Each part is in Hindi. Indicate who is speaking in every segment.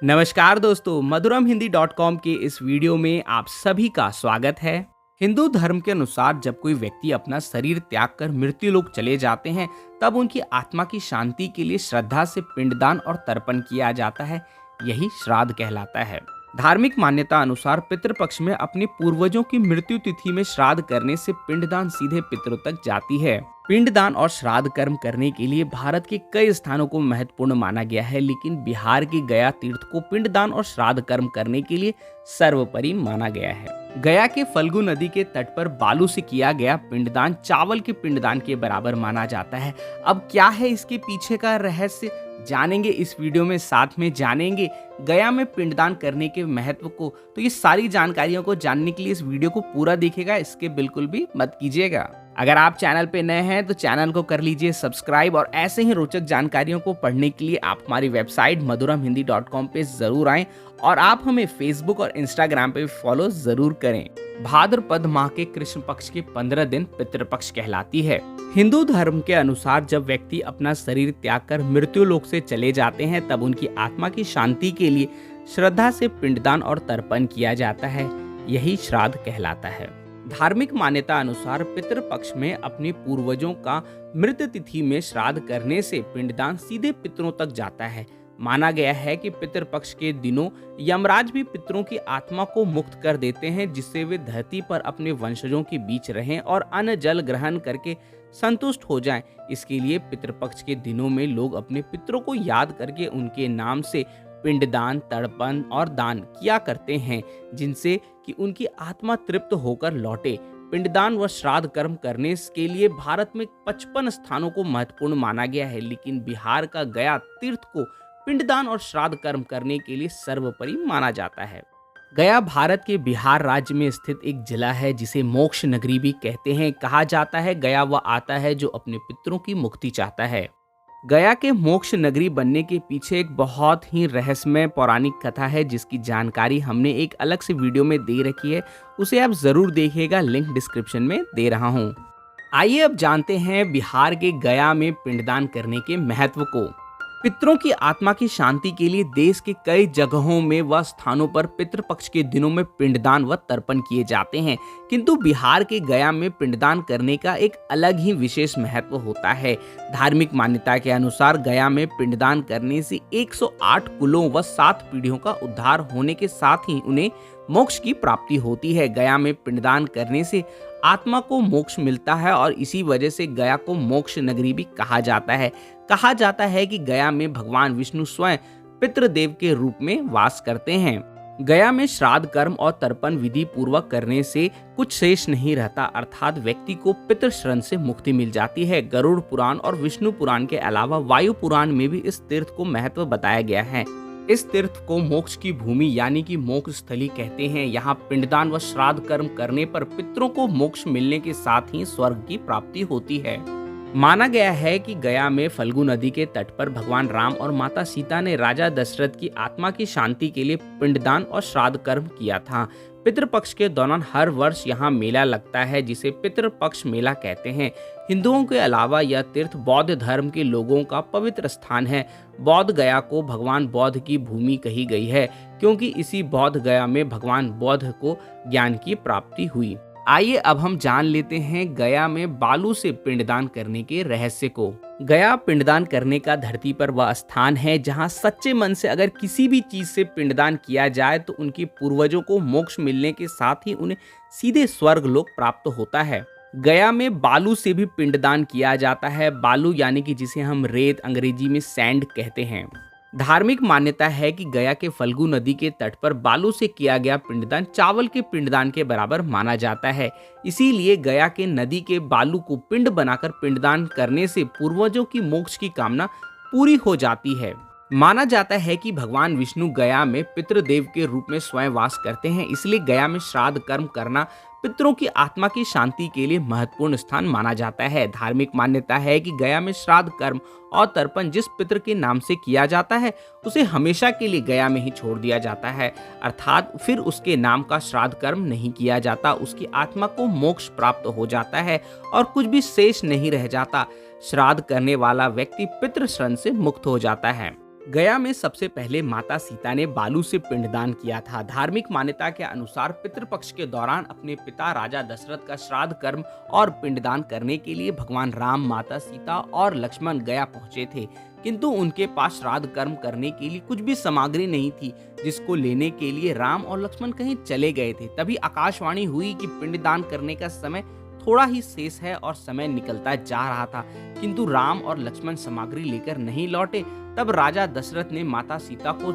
Speaker 1: नमस्कार दोस्तों, मधुरमहिंदी.com के इस वीडियो में आप सभी का स्वागत है। हिंदू धर्म के अनुसार जब कोई व्यक्ति अपना शरीर त्याग कर मृत्यु लोक चले जाते हैं, तब उनकी आत्मा की शांति के लिए श्रद्धा से पिंडदान और तर्पण किया जाता है। यही श्राद्ध कहलाता है। धार्मिक मान्यता अनुसार पितृपक्ष में अपने पूर्वजों की मृत्यु तिथि में श्राद्ध करने से पिंडदान सीधे पितरों तक जाती है। पिंडदान और श्राद्ध कर्म करने के लिए भारत के कई स्थानों को महत्वपूर्ण माना गया है, लेकिन बिहार के गया तीर्थ को पिंडदान और श्राद्ध कर्म करने के लिए सर्वोपरि माना गया है। गया के फल्गु नदी के तट पर बालू से किया गया पिंडदान चावल के पिंडदान के बराबर माना जाता है। अब क्या है इसके पीछे का रहस्य, जानेंगे इस वीडियो में। साथ में जानेंगे गया में पिंडदान करने के महत्व को। तो ये सारी जानकारियों को जानने के लिए इस वीडियो को पूरा देखिएगा, इसके बिल्कुल भी मत कीजिएगा। अगर आप चैनल पे नए हैं तो चैनल को कर लीजिए सब्सक्राइब, और ऐसे ही रोचक जानकारियों को पढ़ने के लिए आप हमारी वेबसाइट मधुरमहिंदी.com पे जरूर आएं, और आप हमें फेसबुक और इंस्टाग्राम पे फॉलो जरूर करें। भाद्रपद माह के कृष्ण पक्ष के 15 दिन पितृपक्ष कहलाती है। हिंदू धर्म के अनुसार जब व्यक्ति अपना शरीर त्याग कर मृत्यु लोक से चले जाते हैं, तब उनकी आत्मा की शांति के लिए श्रद्धा से पिंडदान और तर्पण किया जाता है। यही श्राद्ध कहलाता है। धार्मिक मान्यता अनुसार पितृपक्ष में अपने पूर्वजों का मृत्यु तिथि में श्राद्ध करने से पिंडदान सीधे पितरों तक जाता है। माना गया है कि पितृपक्ष के दिनों यमराज भी पितरों की आत्मा को मुक्त कर देते हैं, जिससे वे धरती पर अपने वंशजों के बीच रहें और अन्न जल ग्रहण करके संतुष्ट हो जाएं। इसके लिए पितृपक्ष के दिनों में लोग अपने पितरों को याद करके उनके नाम से पिंडदान, तर्पण और दान किया करते हैं, जिनसे कि उनकी आत्मा तृप्त होकर लौटे। पिंडदान व श्राद्ध कर्म करने के लिए भारत में 55 स्थानों को महत्वपूर्ण माना गया है, लेकिन बिहार का गया तीर्थ को पिंडदान और श्राद्ध कर्म करने के लिए सर्वोपरि माना जाता है। गया भारत के बिहार राज्य में स्थित एक जिला है, जिसे मोक्ष नगरी भी कहते हैं। कहा जाता है गया वह आता है जो अपने पितरों की मुक्ति चाहता है। गया के मोक्ष नगरी बनने के पीछे एक बहुत ही रहस्यमय पौराणिक कथा है, जिसकी जानकारी हमने एक अलग से वीडियो में दे रखी है, उसे आप जरूर देखिएगा, लिंक डिस्क्रिप्शन में दे रहा हूँ। आइए अब जानते हैं बिहार के गया में पिंडदान करने के महत्व को। पितरों की आत्मा की शांति के लिए देश के कई जगहों में व स्थानों पर पितृपक्ष के दिनों में पिंडदान व तर्पण किए जाते हैं, किंतु बिहार के गया में पिंडदान करने का एक अलग ही विशेष महत्व होता है। धार्मिक मान्यता के अनुसार गया में पिंडदान करने से 108 कुलों व 7 पीढ़ियों का उद्धार होने के साथ ही उन्हें मोक्ष की प्राप्ति होती है। गया में पिंडदान करने से आत्मा को मोक्ष मिलता है, और इसी वजह से गया को मोक्ष नगरी भी कहा जाता है। कहा जाता है कि गया में भगवान विष्णु स्वयं पितृदेव के रूप में वास करते हैं। गया में श्राद्ध कर्म और तर्पण विधि पूर्वक करने से कुछ शेष नहीं रहता, अर्थात व्यक्ति को पितृशरण से मुक्ति मिल जाती है। गरुड़ पुराण और विष्णु पुराण के अलावा वायु पुराण में भी इस तीर्थ को महत्व बताया गया है। इस तीर्थ को मोक्ष की भूमि यानी कि मोक्ष स्थली कहते हैं। यहाँ पिंडदान व श्राद्ध कर्म करने पर पितरों को मोक्ष मिलने के साथ ही स्वर्ग की प्राप्ति होती है। माना गया है कि गया में फल्गु नदी के तट पर भगवान राम और माता सीता ने राजा दशरथ की आत्मा की शांति के लिए पिंडदान और श्राद्ध कर्म किया था। पितृपक्ष के दौरान हर वर्ष यहाँ मेला लगता है, जिसे पितृपक्ष मेला कहते हैं। हिंदुओं के अलावा यह तीर्थ बौद्ध धर्म के लोगों का पवित्र स्थान है। बौद्ध गया को भगवान बौद्ध की भूमि कही गई है, क्योंकि इसी बौद्ध गया में भगवान बौद्ध को ज्ञान की प्राप्ति हुई। आइए अब हम जान लेते हैं गया में बालू से पिंडदान करने के रहस्य को। गया पिंडदान करने का धरती पर वह स्थान है जहां सच्चे मन से अगर किसी भी चीज से पिंडदान किया जाए तो उनके पूर्वजों को मोक्ष मिलने के साथ ही उन्हें सीधे स्वर्ग लोक प्राप्त होता है। गया में बालू से भी पिंडदान किया जाता है। बालू यानी कि जिसे हम रेत, अंग्रेजी में सैंड कहते हैं। धार्मिक मान्यता है कि गया के फल्गु नदी के तट पर बालू से किया गया पिंडदान चावल के पिंडदान के बराबर माना जाता है। इसीलिए गया के नदी के बालू को पिंड बनाकर पिंडदान करने से पूर्वजों की मोक्ष की कामना पूरी हो जाती है। माना जाता है कि भगवान विष्णु गया में पितृदेव के रूप में स्वयं वास करते हैं, इसलिए गया में श्राद्ध कर्म करना पितरों की आत्मा की शांति के लिए महत्वपूर्ण स्थान माना जाता है। धार्मिक मान्यता है कि गया में श्राद्ध कर्म और तर्पण जिस पितर के नाम से किया जाता है उसे हमेशा के लिए गया में ही छोड़ दिया जाता है, अर्थात फिर उसके नाम का श्राद्ध कर्म नहीं किया जाता। उसकी आत्मा को मोक्ष प्राप्त हो जाता है और कुछ भी शेष नहीं रह जाता। श्राद्ध करने वाला व्यक्ति पितृ श्रम से मुक्त हो जाता है। गया में सबसे पहले माता सीता ने बालू से पिंडदान किया था। धार्मिक मान्यता के अनुसार पितृपक्ष के दौरान अपने पिता राजा दशरथ का श्राद्ध कर्म और पिंडदान करने के लिए भगवान राम, माता सीता और लक्ष्मण गया पहुंचे थे, किंतु उनके पास श्राद्ध कर्म करने के लिए कुछ भी सामग्री नहीं थी, जिसको लेने के लिए राम और लक्ष्मण कहीं चले गए थे। तभी आकाशवाणी हुई कि पिंडदान करने का समय थोड़ा ही शेष है और समय निकलता जा रहा था, किंतु राम और लक्ष्मण सामग्री लेकर नहीं लौटे। तब राजा दशरथ ने माता सीता को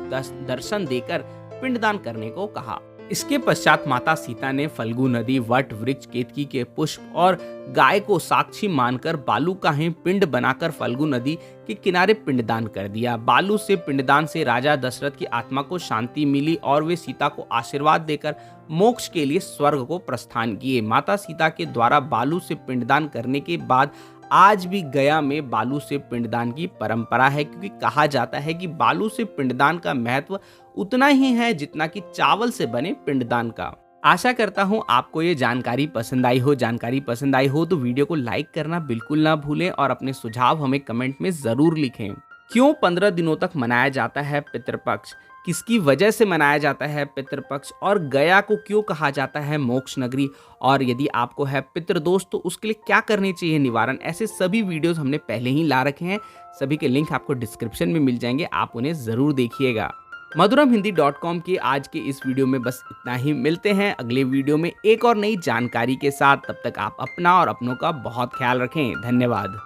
Speaker 1: दर्शन देकर पिंडदान करने को कहा। इसके पश्चात माता सीता ने फल्गु नदी, वट वृक्ष, केतकी के पुष्प और गाय को साक्षी मानकर बालू का ही पिंड बनाकर फल्गु नदी के किनारे पिंडदान कर दिया। बालू से पिंडदान से राजा दशरथ की आत्मा को शांति मिली और वे सीता को आशीर्वाद देकर मोक्ष के लिए स्वर्ग को प्रस्थान किए। माता सीता के द्वारा बालू से पिंडदान करने के बाद आज भी गया में बालू से पिंडदान की परंपरा है, क्योंकि कहा जाता है कि बालू से पिंडदान का महत्व उतना ही है जितना कि चावल से बने पिंडदान का। आशा करता हूँ आपको ये जानकारी पसंद आई हो। जानकारी पसंद आई हो तो वीडियो को लाइक करना बिल्कुल ना भूलें और अपने सुझाव हमें कमेंट में जरूर लिखें। क्यों 15 दिनों तक मनाया जाता है पितृपक्ष, किसकी वजह से मनाया जाता है पितृपक्ष, और गया को क्यों कहा जाता है मोक्ष नगरी, और यदि आपको है पितृदोष तो उसके लिए क्या करने चाहिए निवारण, ऐसे सभी वीडियोस हमने पहले ही ला रखे हैं। सभी के लिंक आपको डिस्क्रिप्शन में मिल जाएंगे, आप उन्हें जरूर देखिएगा। madhuramhindi.com के आज के इस वीडियो में बस इतना ही। मिलते हैं अगले वीडियो में एक और नई जानकारी के साथ। तब तक आप अपना और अपनों का बहुत ख्याल रखें। धन्यवाद।